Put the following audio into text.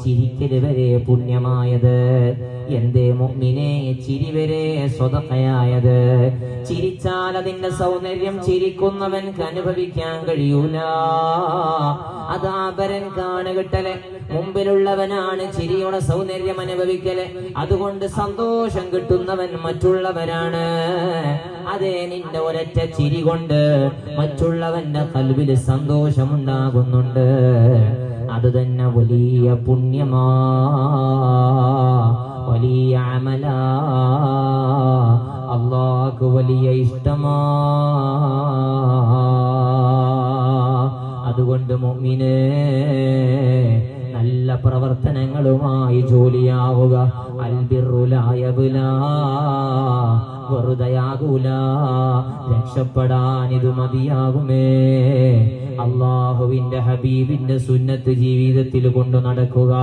ചിരിക്കല് വരെ പുണ്യമായത്? എന്തേ മുഅ്മിനേ ചിരി വരെ സ്വതഖയായത്? ചിരിച്ചാൽ അതിന്റെ സൗന്ദര്യം ചിരിക്കുന്നവൻക്ക് അനുഭവിക്കാൻ കഴിയൂല. അത് ആഭരൻ കാണുകിട്ടല്. മുമ്പിലുള്ളവനാണ് ചിരിയുടെ സൗന്ദര്യം അനുഭവിക്കല്. അതുകൊണ്ട് സന്തോഷം കിട്ടുന്നവൻ മറ്റുള്ളവരാണ്. അതേ, നിന്റെ ഒരൊറ്റ ചിരി കൊണ്ട് മറ്റുള്ളവന്റെ ഖൽബിൽ സന്തോഷമുണ്ടാകുന്നുണ്ട്. അത് തന്നെ വലിയ പുണ്യമാ, വലിയ അമലാ, അല്ലാഹുക്ക് വലിയ ഇഷ്ടമാ. അതുകൊണ്ട് മുഅ്മിനേ നല്ല പ്രവർത്തനങ്ങളുമായി ജോലിയാവുക. അൽബിറു ലാ യബ്ലാ, വെറുതെയാകൂല. രക്ഷപ്പെടാൻ ഇത് മതിയാകുമേ. അല്ലാഹുവിന്റെ ഹബീബിന്റെ സുന്നത്ത് ജീവിതത്തിൽ കൊണ്ടു നടക്കുക.